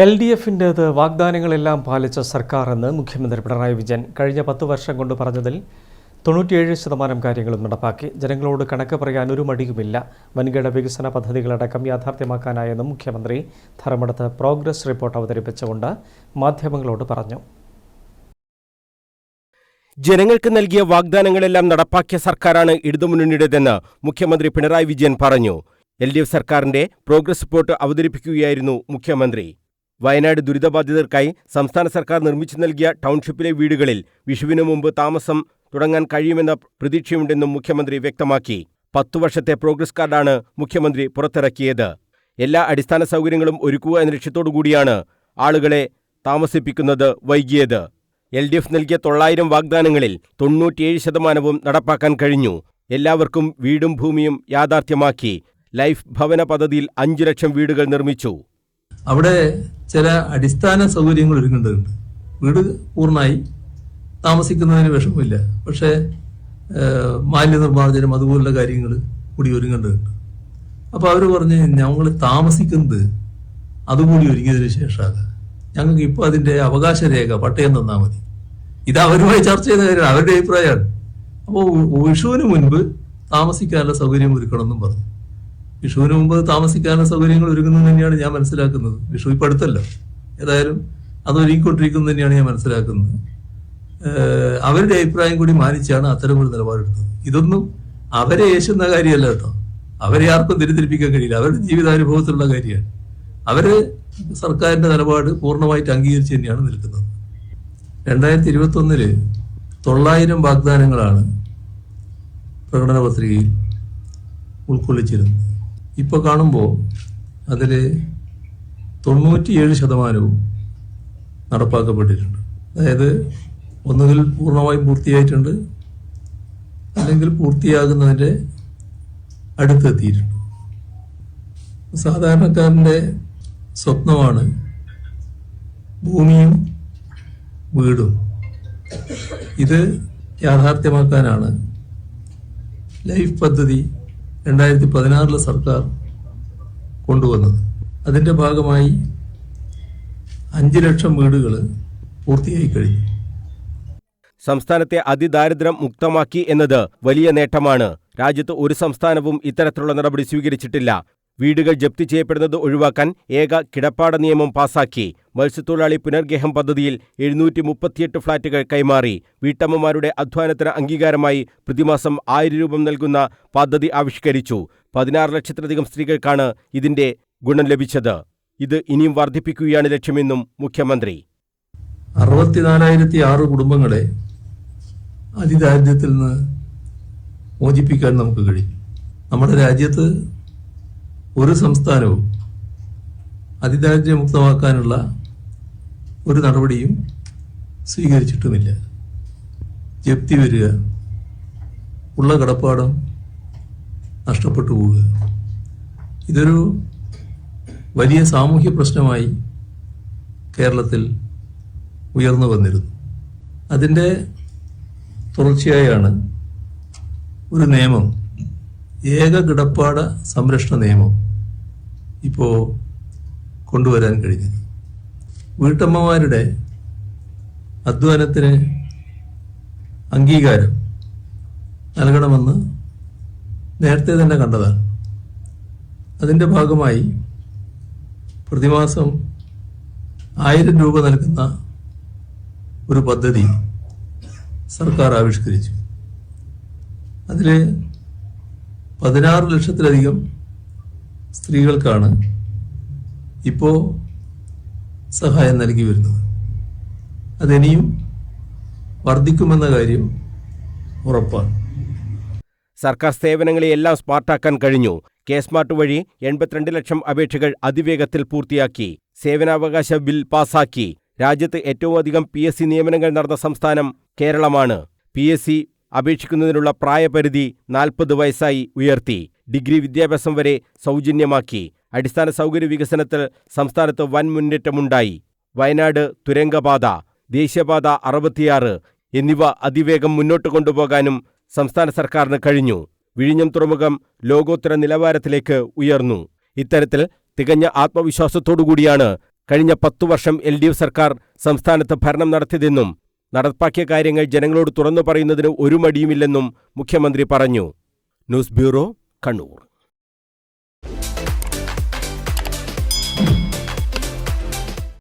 LDF-ന്റേത് വാഗ്ദാനങ്ങളെല്ലാം പാലിച്ച സർക്കാരെന്ന് മുഖ്യമന്ത്രി പിണറായി വിജയൻ കഴിഞ്ഞ 10 വർഷം കൊണ്ട് പറഞ്ഞതിൽ 97% കാര്യങ്ങളും നടപ്പാക്കി. ജനങ്ങളോട് കണക്ക് പറയാൻ ഒരു മടിയുമില്ല. വൻകിട വികസന പദ്ധതികളടക്കം യാഥാർത്ഥ്യമാക്കാനായെന്നും മുഖ്യമന്ത്രി ധർമ്മടത്ത് പ്രോഗ്രസ് റിപ്പോർട്ട് അവതരിപ്പിച്ചുകൊണ്ട് മാധ്യമങ്ങളോട് പറഞ്ഞു. ജനങ്ങൾക്ക് നൽകിയ വാഗ്ദാനങ്ങളെല്ലാം നടപ്പാക്കിയ സർക്കാരാണ് ഇടതുമുന്നണിയുടേതെന്ന് മുഖ്യമന്ത്രി പിണറായി വിജയൻ പറഞ്ഞു. LDF സർക്കാരിന്റെ പ്രോഗ്രസ് റിപ്പോർട്ട് അവതരിപ്പിക്കുകയായിരുന്നു മുഖ്യമന്ത്രി. വയനാട് ദുരിതബാധിതർക്കായി സംസ്ഥാന സർക്കാർ നിർമ്മിച്ചു നൽകിയ ടൗൺഷിപ്പിലെ വീടുകളിൽ വിഷുവിനു മുമ്പ് താമസം തുടങ്ങാൻ കഴിയുമെന്ന പ്രതീക്ഷയുണ്ടെന്നും മുഖ്യമന്ത്രി വ്യക്തമാക്കി. 10 വർഷത്തെ പ്രോഗ്രസ് കാർഡാണ് മുഖ്യമന്ത്രി പുറത്തിറക്കിയത്. എല്ലാ അടിസ്ഥാന സൗകര്യങ്ങളും ഒരുക്കുക എന്ന ലക്ഷ്യത്തോടുകൂടിയാണ് ആളുകളെ താമസിപ്പിക്കുന്നത് വൈകിയത്. LDF നൽകിയ 900 വാഗ്ദാനങ്ങളിൽ 97% നടപ്പാക്കാൻ കഴിഞ്ഞു. എല്ലാവർക്കും വീടും ഭൂമിയും യാഥാർത്ഥ്യമാക്കി. ലൈഫ് ഭവന പദ്ധതിയിൽ 5 ലക്ഷം വീടുകൾ നിർമ്മിച്ചു. അവിടെ ചില അടിസ്ഥാന സൗകര്യങ്ങൾ ഒരുങ്ങേണ്ടതുണ്ട്. വീട് പൂർണ്ണമായി താമസിക്കുന്നതിന് വിഷമമില്ല, പക്ഷേ മാലിന്യനിർമ്മാർജ്ജനം അതുപോലുള്ള കാര്യങ്ങൾ കൂടി ഒരുങ്ങേണ്ടതുണ്ട്. അപ്പോൾ അവർ പറഞ്ഞ് ഞങ്ങൾ താമസിക്കുന്നത് അതുകൂടി ഒരുങ്ങിയതിന് ശേഷമാകാം, ഞങ്ങൾക്ക് ഇപ്പോൾ അതിൻ്റെ അവകാശ രേഖ പട്ടയം തന്നാൽ മതി. ഇത് അവരുമായി ചർച്ച ചെയ്ത കാര്യമാണ്, അവരുടെ അഭിപ്രായമാണ്. അപ്പോൾ വിഷുവിന് മുൻപ് താമസിക്കാനുള്ള സൗകര്യം ഒരുക്കണമെന്നും പറഞ്ഞു. വിഷുവിന് മുമ്പ് താമസിക്കാനുള്ള സൗകര്യങ്ങൾ ഒരുങ്ങുന്നത് തന്നെയാണ് ഞാൻ മനസ്സിലാക്കുന്നത്. വിഷു ഇപ്പം അടുത്തല്ലോ, ഏതായാലും അത് ഒരുങ്ങിക്കൊണ്ടിരിക്കുന്നത് തന്നെയാണ് ഞാൻ മനസ്സിലാക്കുന്നത്. അവരുടെ അഭിപ്രായം കൂടി മാനിച്ചാണ് അത്തരമൊരു നിലപാടെടുത്തത്. ഇതൊന്നും അവരെ യേശുന്ന കാര്യമല്ല കേട്ടോ, അവരെ ആർക്കും തിരിതിരിപ്പിക്കാൻ കഴിയില്ല. അവരുടെ ജീവിതാനുഭവത്തിലുള്ള കാര്യമാണ്. അവര് സർക്കാരിന്റെ നിലപാട് പൂർണ്ണമായിട്ട് അംഗീകരിച്ച് തന്നെയാണ് നിൽക്കുന്നത്. 2021 900 വാഗ്ദാനങ്ങളാണ് പ്രകടന പത്രികയിൽ ഉൾക്കൊള്ളിച്ചിരുന്നത്. ഇപ്പോൾ കാണുമ്പോൾ അതിൽ 97% നടപ്പാക്കപ്പെട്ടിട്ടുണ്ട്. അതായത് ഒന്നുകിൽ പൂർണ്ണമായും പൂർത്തിയായിട്ടുണ്ട്, അല്ലെങ്കിൽ പൂർത്തിയാകുന്നതിൻ്റെ അടുത്തെത്തിയിട്ടുണ്ട്. സാധാരണക്കാരൻ്റെ സ്വപ്നമാണ് ഭൂമിയും വീടും. ഇത് യാഥാർത്ഥ്യമാക്കാനാണ് ലൈഫ് പദ്ധതി 2016 സർക്കാർ കൊണ്ടുവന്നത്. അതിൻ്റെ ഭാഗമായി 5 ലക്ഷം വീടുകൾ പൂർത്തിയായി കഴിഞ്ഞു. സംസ്ഥാനത്തെ അതിദാരിദ്ര്യം മുക്തമാക്കി എന്നത് വലിയ നേട്ടമാണ്. രാജ്യത്ത് ഒരു സംസ്ഥാനവും ഇത്തരത്തിലുള്ള നടപടി സ്വീകരിച്ചിട്ടില്ല. വീടുകൾ ജപ്തി ചെയ്യപ്പെടുന്നത് ഒഴിവാക്കാൻ ഏക കിടപ്പാട നിയമം പാസാക്കി. മത്സ്യത്തൊഴിലാളി പുനർഗേഹം പദ്ധതിയിൽ 738 ഫ്ളാറ്റുകൾ കൈമാറി. വീട്ടമ്മമാരുടെ അധ്വാനത്തിന് അംഗീകാരമായി പ്രതിമാസം 1000 രൂപ നൽകുന്ന പദ്ധതി ആവിഷ്കരിച്ചു. 16 ലക്ഷത്തിലധികം സ്ത്രീകൾക്കാണ് ഇതിന്റെ ഗുണം ലഭിച്ചത്. ഇത് ഇനിയും വർദ്ധിപ്പിക്കുകയാണ് ലക്ഷ്യമെന്നും മുഖ്യമന്ത്രി. 64,006 കുടുംബങ്ങളെ അതിദാരിദ്ര്യത്തിൽ നിന്ന് മോചിപ്പിക്കാൻ നമുക്ക് കഴിയും. നമ്മുടെ രാജ്യത്ത് ഒരു സംസ്ഥാനവും അതിദാരിദ്ര്യമുക്തമാക്കാനുള്ള ഒരു നടപടിയും സ്വീകരിച്ചിട്ടുമില്ല. ജപ്തി വരിക, ഉള്ള കടപ്പാടം നഷ്ടപ്പെട്ടു പോവുക, ഇതൊരു വലിയ സാമൂഹ്യ പ്രശ്നമായി കേരളത്തിൽ ഉയർന്നു വന്നിരുന്നു. അതിൻ്റെ തുടർച്ചയായാണ് ഒരു നിയമം, ഏക കിടപ്പാട സംരക്ഷണ നിയമം ഇപ്പോൾ കൊണ്ടുവരാൻ കഴിഞ്ഞത്. വീട്ടമ്മമാരുടെ അധ്വാനത്തിന് അംഗീകാരം നൽകണമെന്ന് നേരത്തെ തന്നെ കണ്ടതാണ്. അതിൻ്റെ ഭാഗമായി പ്രതിമാസം 1000 രൂപ നൽകുന്ന ഒരു പദ്ധതി സർക്കാർ ആവിഷ്കരിച്ചു. അതിൽ 16 ലക്ഷത്തിലധികം സ്ത്രീകൾക്കാണ് ഇപ്പോൾ സഹായം നൽകി വരുന്നത്. അതിനിയും വർദ്ധിക്കുമെന്ന കാര്യം ഉറപ്പാണ്. സർക്കാർ സേവനങ്ങളെയെല്ലാം സ്മാർട്ടാക്കാൻ കഴിഞ്ഞു. കെ-സ്മാർട്ട് വഴി 82 ലക്ഷം അപേക്ഷകൾ അതിവേഗത്തിൽ പൂർത്തിയാക്കി. സേവനാവകാശ ബിൽ പാസാക്കി. രാജ്യത്ത് ഏറ്റവും അധികം PSC നിയമനങ്ങൾ നടന്ന സംസ്ഥാനം കേരളമാണ്. PSC അപേക്ഷിക്കുന്നതിനുള്ള പ്രായപരിധി 40 വയസ്സായി ഉയർത്തി. ഡിഗ്രി വിദ്യാഭ്യാസം വരെ സൗജന്യമാക്കി. അടിസ്ഥാന സൗകര്യ വികസനത്തിൽ സംസ്ഥാനത്ത് വൻ മുന്നേറ്റമുണ്ടായി. വയനാട് തുരങ്കപാത, ദേശീയപാത 66 എന്നിവ അതിവേഗം മുന്നോട്ട് കൊണ്ടുപോകാനും സംസ്ഥാന സർക്കാരിന് കഴിഞ്ഞു. വിഴിഞ്ഞം തുറമുഖം ലോകോത്തര നിലവാരത്തിലേക്ക് ഉയർന്നു. ഇത്തരത്തിൽ തികഞ്ഞ ആത്മവിശ്വാസത്തോടുകൂടിയാണ് കഴിഞ്ഞ 10 വർഷം LDF സർക്കാർ സംസ്ഥാനത്ത് ഭരണം നടത്തിയതെന്നും നടപ്പാക്കിയ കാര്യങ്ങൾ ജനങ്ങളോട് തുറന്നു പറയുന്നതിന് ഒരു മടിയുമില്ലെന്നും മുഖ്യമന്ത്രി പറഞ്ഞു. News bureau, Kannur.